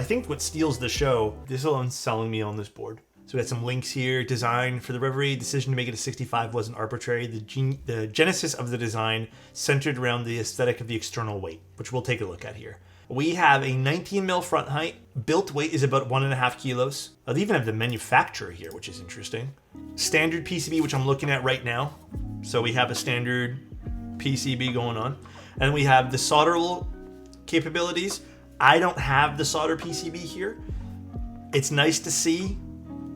think what steals the show, this one's selling me on this board. So we got some links here. Design for the Reverie. Decision to make it a 65 wasn't arbitrary. The genesis of the design centered around the aesthetic of the external weight, which we'll take a look at here. We have a 19 mil front height. Built weight is about 1.5 kilos. They even have the manufacturer here, which is interesting. Standard PCB, which I'm looking at right now. So we have a standard PCB going on. And we have the solderable capabilities. I don't have the solder PCB here. It's nice to see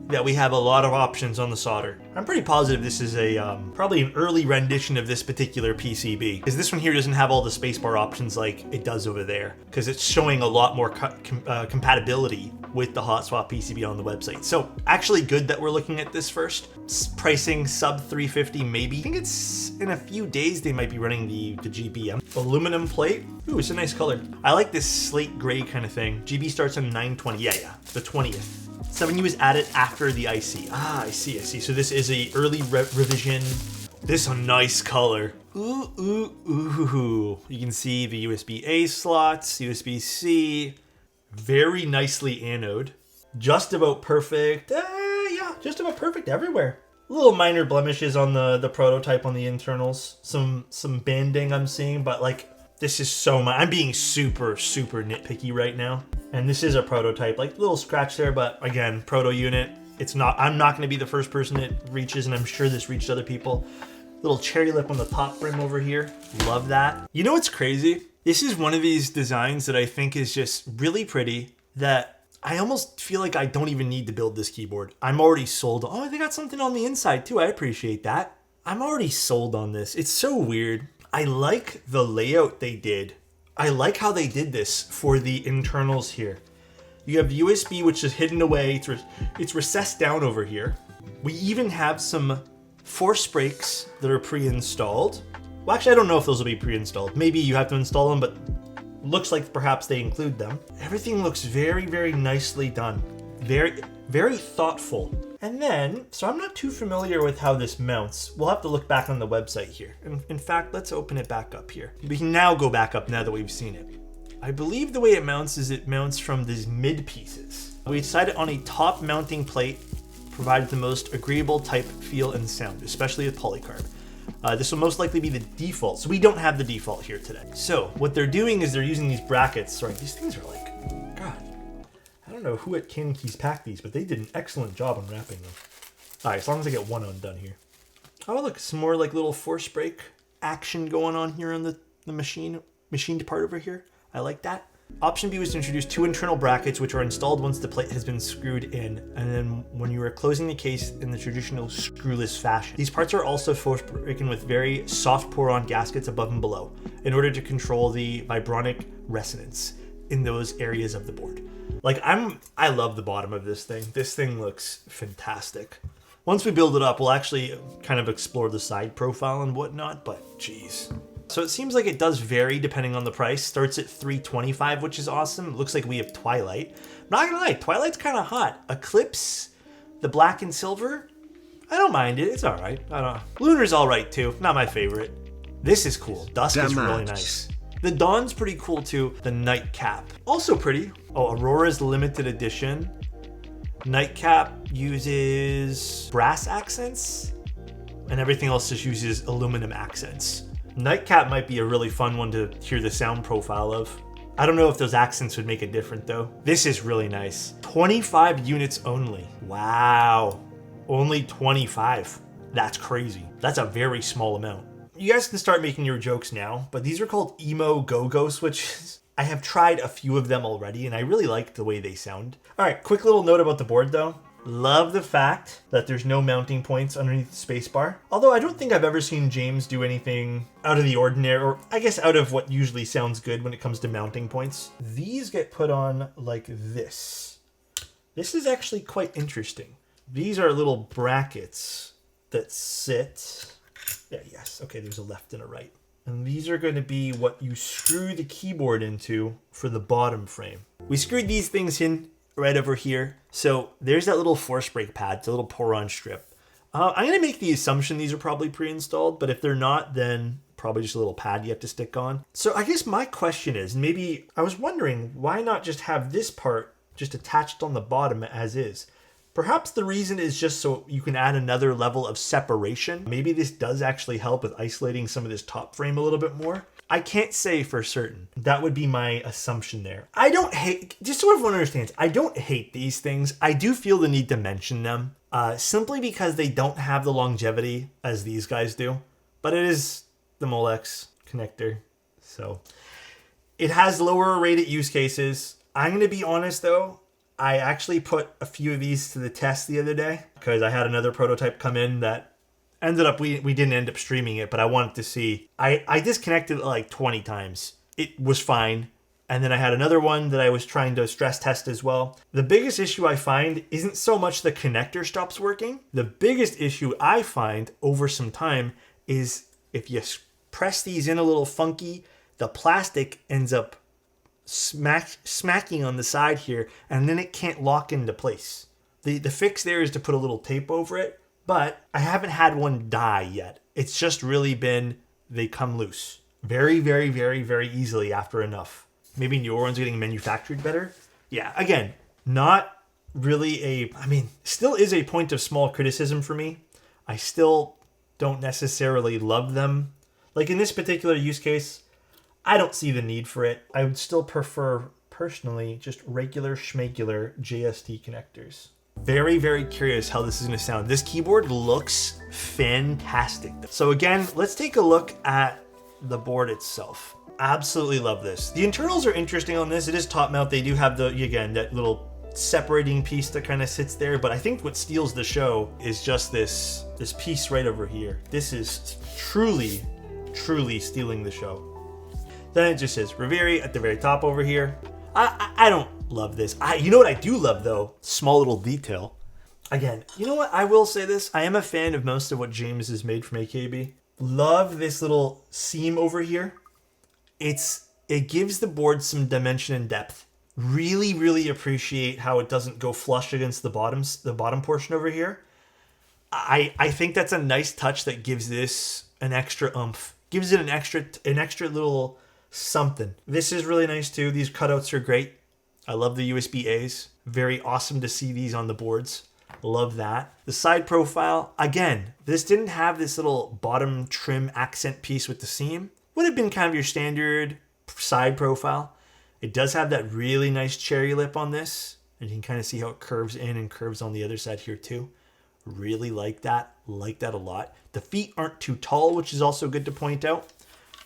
that we have a lot of options on the solder. I'm pretty positive this is a probably an early rendition of this particular PCB, because this one here doesn't have all the spacebar options like it does over there, because it's showing a lot more compatibility with the hot swap PCB on the website. So actually good that we're looking at this first. Pricing sub 350 maybe. I think it's in a few days they might be running the GBM. Aluminum plate. Ooh, it's a nice color. I like this slate gray kind of thing. GB starts on 9/20. Yeah, the 20th. 7U is added after the IC. I see. So this is a early revision. This is a nice color. Ooh. You can see the USB-A slots, USB-C. Very nicely anode. Just about perfect. Yeah, just about perfect everywhere. Little minor blemishes on the prototype on the internals. Some banding I'm seeing, but like, this is so much. I'm being super nitpicky right now. And this is a prototype, like little scratch there, but again, proto unit. I'm not gonna be the first person it reaches, and I'm sure this reached other people. Little cherry lip on the top brim over here. Love that. You know what's crazy? This is one of these designs that I think is just really pretty, that I almost feel like I don't even need to build this keyboard. I'm already sold. Oh, they got something on the inside too. I appreciate that. I'm already sold on this. It's so weird. I like the layout they did. I like how they did this for the internals here. You have USB, which is hidden away. It's recessed down over here. We even have some force brakes that are pre-installed. Well, actually, I don't know if those will be pre-installed. Maybe you have to install them, but looks like perhaps they include them. Everything looks very nicely done. Very thoughtful. And then, so I'm not too familiar with how this mounts. We'll have to look back on the website here. In fact, let's open it back up here. We can now go back up now that we've seen it. I believe the way it mounts is it mounts from these mid pieces. We decided on a top mounting plate, provided the most agreeable type, feel, and sound, especially with polycarb. This will most likely be the default, so we don't have the default here today. So what they're doing is they're using these brackets. Sorry, these things are like, God. I don't know who at Cankeys packed these, but they did an excellent job on wrapping them. All right, as long as I get one undone here. Oh, look, some more like little force brake action going on here on the machined part over here. I like that. Option B was to introduce 2 internal brackets, which are installed once the plate has been screwed in, and then when you are closing the case in the traditional screwless fashion. These parts are also force broken with very soft pour-on gaskets above and below, in order to control the vibronic resonance in those areas of the board. Like, I love the bottom of this thing. This thing looks fantastic. Once we build it up, we'll actually kind of explore the side profile and whatnot, but geez. So it seems like it does vary depending on the price. Starts at $325, which is awesome. It looks like we have Twilight. I'm not gonna lie, Twilight's kind of hot. Eclipse, the black and silver, I don't mind it. It's all right. I don't know. Lunar's all right too. Not my favorite. This is cool. Dusk is really nice. The Dawn's pretty cool too. The Nightcap, also pretty. Oh, Aurora's limited edition. Nightcap uses brass accents, and everything else just uses aluminum accents. Nightcap might be a really fun one to hear the sound profile of. I don't know if those accents would make it different though. This is really nice. 25 units only. Wow. Only 25. That's crazy. That's a very small amount. You guys can start making your jokes now, but these are called Emo Go-Go switches. I have tried a few of them already, and I really like the way they sound. All right, quick little note about the board though. Love the fact that there's no mounting points underneath the spacebar. Although I don't think I've ever seen James do anything out of the ordinary, or I guess out of what usually sounds good when it comes to mounting points. These get put on like this. This is actually quite interesting. These are little brackets that sit. Yeah, yes. Okay, there's a left and a right. And these are going to be what you screw the keyboard into for the bottom frame. We screwed these things in right over here. So there's that little force brake pad. It's a little pour-on strip. I'm going to make the assumption these are probably pre-installed, but if they're not, then probably just a little pad you have to stick on. So I guess my question is, maybe I was wondering, why not just have this part just attached on the bottom as is. Perhaps the reason is just so you can add another level of separation. Maybe this does actually help with isolating some of this top frame a little bit more. I can't say for certain. That would be my assumption there. I don't hate, just so everyone understands, I don't hate these things. I do feel the need to mention them simply because they don't have the longevity as these guys do. But it is the Molex connector. So it has lower rated use cases. I'm going to be honest though. I actually put a few of these to the test the other day because I had another prototype come in that ended up, we didn't end up streaming it, but I wanted to see. I disconnected it like 20 times. It was fine. And then I had another one that I was trying to stress test as well. The biggest issue I find isn't so much the connector stops working. The biggest issue I find over some time is if you press these in a little funky, the plastic ends up smacking on the side here, and then it can't lock into place. The fix there is to put a little tape over it, but I haven't had one die yet. It's just really been, they come loose very, very, very, very easily after enough. Maybe newer ones are getting manufactured better. Yeah, again, not really still is a point of small criticism for me. I still don't necessarily love them. Like in this particular use case, I don't see the need for it. I would still prefer, personally, just regular schmegular JST connectors. Very, very curious how this is going to sound. This keyboard looks fantastic. So again, let's take a look at the board itself. Absolutely love this. The internals are interesting on this. It is top mount. They do have again, that little separating piece that kind of sits there. But I think what steals the show is just this piece right over here. This is truly, truly stealing the show. Then it just says Reverie at the very top over here. I don't love this. You know what I do love though? Small little detail. Again, you know what? I will say this. I am a fan of most of what James has made from AKB. Love this little seam over here. It gives the board some dimension and depth. Really, really appreciate how it doesn't go flush against the bottom portion over here. I think that's a nice touch that gives this an extra oomph. Gives it an extra little something. This is really nice too. These cutouts are great. I love the USB A's. Very awesome to see these on the boards. Love that. The side profile, again, this didn't have this little bottom trim accent piece with the seam. Would have been kind of your standard side profile. It does have that really nice cherry lip on this. And you can kind of see how it curves in and curves on the other side here too. Really like that. Like that a lot. The feet aren't too tall, which is also good to point out.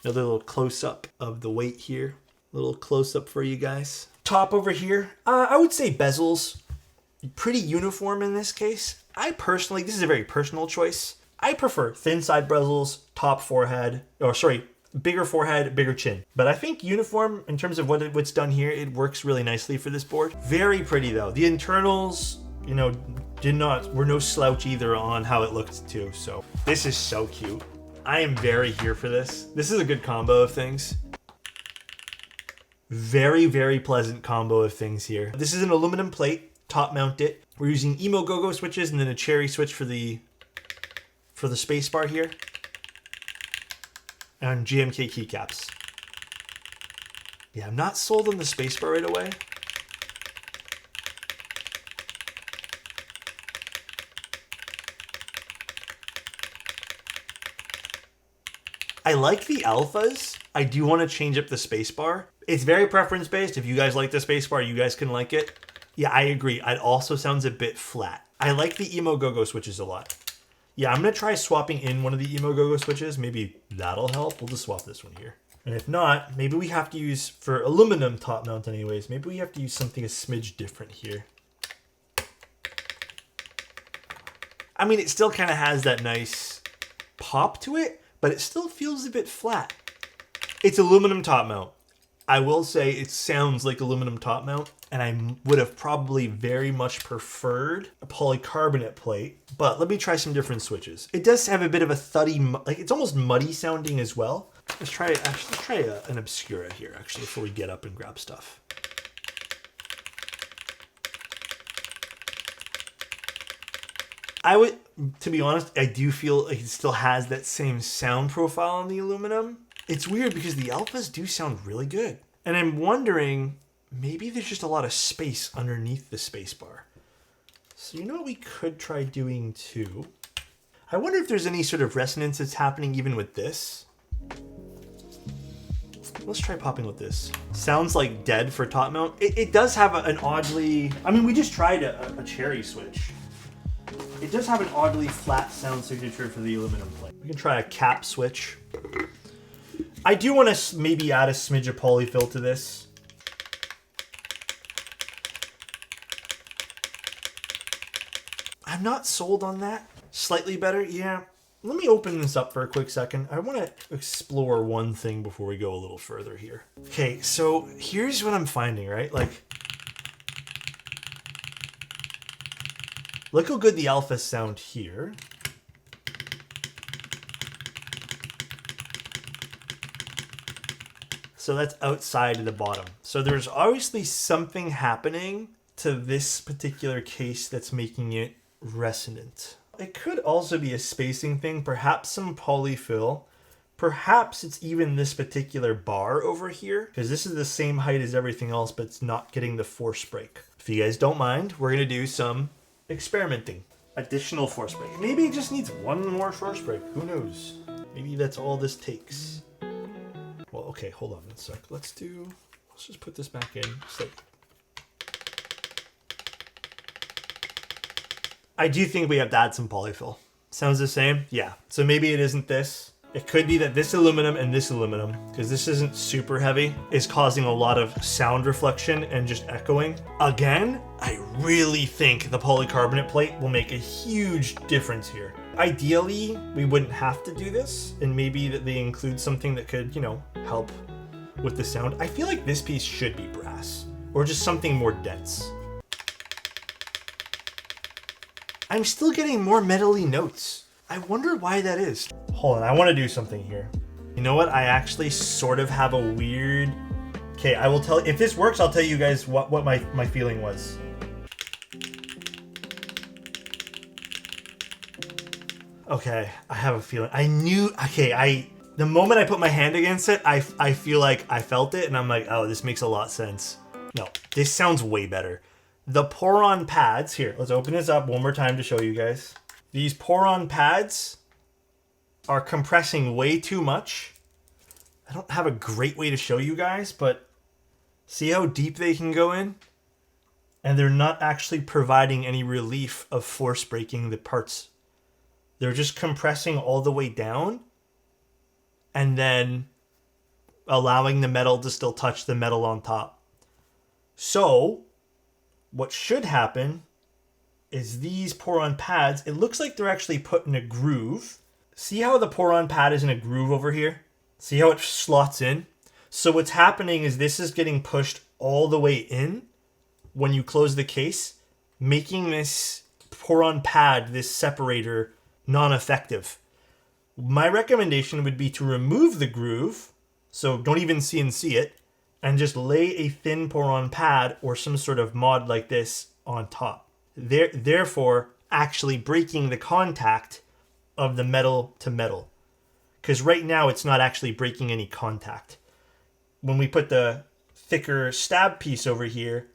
Another little close-up of the weight here. A little close-up for you guys. Top over here, I would say bezels. Pretty uniform in this case. This is a very personal choice. I prefer thin side bezels, bigger forehead, bigger chin. But I think uniform in terms of what's done here, it works really nicely for this board. Very pretty though. The internals, were no slouch either on how it looked too. So this is so cute. I am very here for this. This is a good combo of things. Very, very pleasant combo of things here. This is an aluminum plate, top mounted. We're using Emo Go-Go switches and then a cherry switch for the space bar here. And GMK keycaps. Yeah, I'm not sold on the space bar right away. I like the alphas. I do want to change up the spacebar. It's very preference based. If you guys like the spacebar, you guys can like it. Yeah, I agree. It also sounds a bit flat. I like the Emo Go-Go switches a lot. Yeah, I'm going to try swapping in one of the Emo Go-Go switches. Maybe that'll help. We'll just swap this one here. And if not, maybe we have to use, for aluminum top mount anyways, maybe we have to use something a smidge different here. I mean, it still kind of has that nice pop to it, but it still feels a bit flat. It's aluminum top mount. I will say it sounds like aluminum top mount, and I would have probably very much preferred a polycarbonate plate, but let me try some different switches. It does have a bit of a thuddy, like it's almost muddy sounding as well. Let's try an Obscura here actually before we get up and grab stuff. To be honest, I do feel like it still has that same sound profile on the aluminum. It's weird because the alphas do sound really good. And I'm wondering maybe there's just a lot of space underneath the space bar. So you know what we could try doing too? I wonder if there's any sort of resonance that's happening even with this. Let's try popping with this. Sounds like dead for top mount. It does have an oddly... I mean, we just tried a cherry switch. It does have an oddly flat sound signature for the aluminum plate. We can try a cap switch. I do want to maybe add a smidge of polyfill to this. I'm not sold on that. Slightly better, yeah. Let me open this up for a quick second. I want to explore one thing before we go a little further here. Okay, so here's what I'm finding, right? Like, look how good the alphas sound here. So that's outside of the bottom. So there's obviously something happening to this particular case that's making it resonant. It could also be a spacing thing, perhaps some polyfill. Perhaps it's even this particular bar over here, because this is the same height as everything else, but it's not getting the force break. If you guys don't mind, we're gonna do some experimenting. Additional force break. Maybe it just needs one more force break, who knows? Maybe that's all this takes. Well, okay, hold on a sec. Let's just put this back in. I do think we have to add some polyfill. Sounds the same? Yeah. So maybe it isn't this. It could be that this aluminum and this aluminum, because this isn't super heavy, is causing a lot of sound reflection and just echoing. Again, I really think the polycarbonate plate will make a huge difference here. Ideally, we wouldn't have to do this, and maybe that they include something that could, you know, help with the sound. I feel like this piece should be brass, or just something more dense. I'm still getting more metally notes. I wonder why that is. Hold on, I want to do something here. You know what? I actually sort of have a weird... Okay, I will tell... If this works, I'll tell you guys what my feeling was. Okay, I have a feeling. I knew... Okay, the moment I put my hand against it, I feel like I felt it, and I'm like, oh, this makes a lot of sense. No, this sounds way better. The pour-on pads, here, let's open this up one more time to show you guys. These pour-on pads are compressing way too much. I don't have a great way to show you guys, but see how deep they can go in? And they're not actually providing any relief of force breaking the parts. They're just compressing all the way down and then allowing the metal to still touch the metal on top. So what should happen is these pour-on pads, it looks like they're actually put in a groove. See how the pour-on pad is in a groove over here? See how it slots in? So what's happening is this is getting pushed all the way in when you close the case, making this pour-on pad, this separator, non-effective. My recommendation would be to remove the groove, so don't even CNC it, and just lay a thin pour-on pad or some sort of mod like this on top. Therefore, actually breaking the contact of the metal to metal. Because right now, it's not actually breaking any contact. When we put the thicker stab piece over here,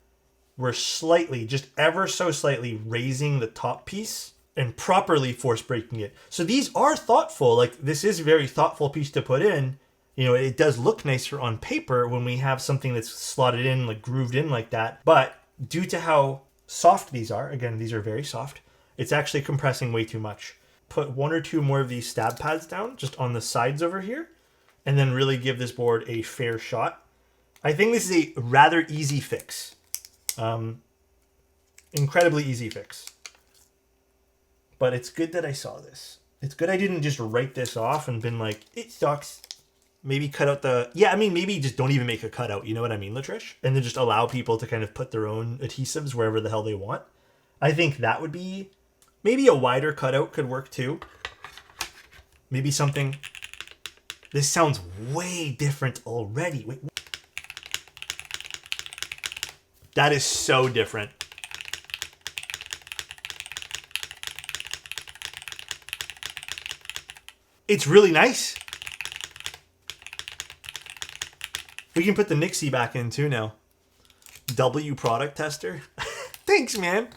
we're slightly, just ever so slightly, raising the top piece and properly force breaking it. So these are thoughtful. Like, this is a very thoughtful piece to put in. You know, it does look nicer on paper when we have something that's slotted in, like grooved in like that. But due to how soft these are, again, these are very soft, it's actually compressing way too much. Put one or two more of these stab pads down, just on the sides over here, and then really give this board a fair shot. I think this is a rather easy fix. Incredibly easy fix. But it's good that I saw this. It's good I didn't just write this off and been like, it sucks. Maybe cut out the... Yeah, I mean, maybe just don't even make a cutout. You know what I mean, Latrish? And then just allow people to kind of put their own adhesives wherever the hell they want. I think that would be... Maybe a wider cutout could work too. Maybe something... This sounds way different already. Wait. That is so different. It's really nice. We can put the Nixie back in too now. W product tester. Thanks, man.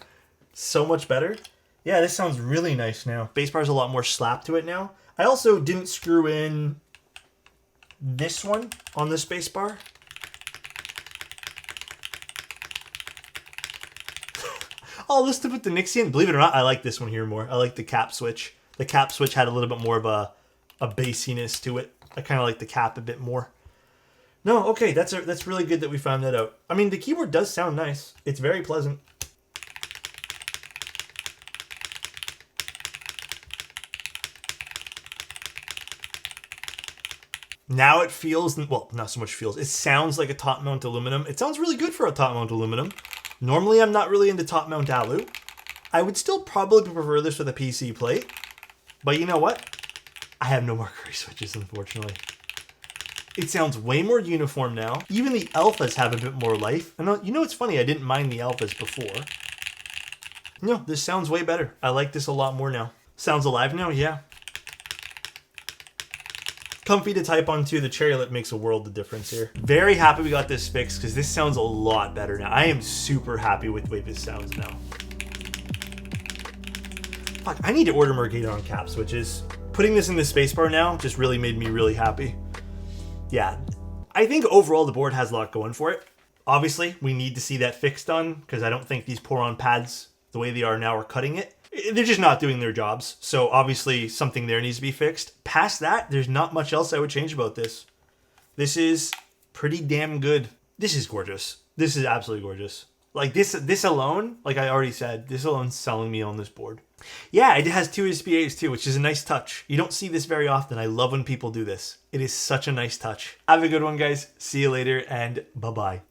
So much better. Yeah, this sounds really nice now. Bass bar has a lot more slap to it now. I also didn't screw in this one on the space bar. I'll listen with the Nixian. Believe it or not, I like this one here more. I like the cap switch. The cap switch had a little bit more of a bassiness to it. I kind of like the cap a bit more. No, okay, that's really good that we found that out. I mean, the keyboard does sound nice. It's very pleasant. Now it feels, well, not so much feels, it sounds like a top mount aluminum. It sounds really good for a top mount aluminum. Normally, I'm not really into top mount alu. I would still probably prefer this with a PC plate. But you know what? I have no more curry switches, unfortunately. It sounds way more uniform now. Even the alphas have a bit more life. And you know what's funny? I didn't mind the alphas before. No, this sounds way better. I like this a lot more now. Sounds alive now? Yeah. Comfy to type on too. The cherry lip makes a world of difference here. Very happy we got this fixed because this sounds a lot better now. I am super happy with the way this sounds now. Fuck, I need to order more Gator on cap switches. Putting this in the spacebar now just really made me really happy. Yeah, I think overall the board has a lot going for it. Obviously, we need to see that fix done because I don't think these pour-on pads, the way they are now, are cutting it. They're just not doing their jobs. So obviously something there needs to be fixed. Past that, there's not much else I would change about this. This is pretty damn good. This is gorgeous. This is absolutely gorgeous. Like this alone, like I already said, this alone's selling me on this board. Yeah, it has 2 SPAs too, which is a nice touch. You don't see this very often. I love when people do this. It is such a nice touch. Have a good one, guys. See you later, and bye-bye.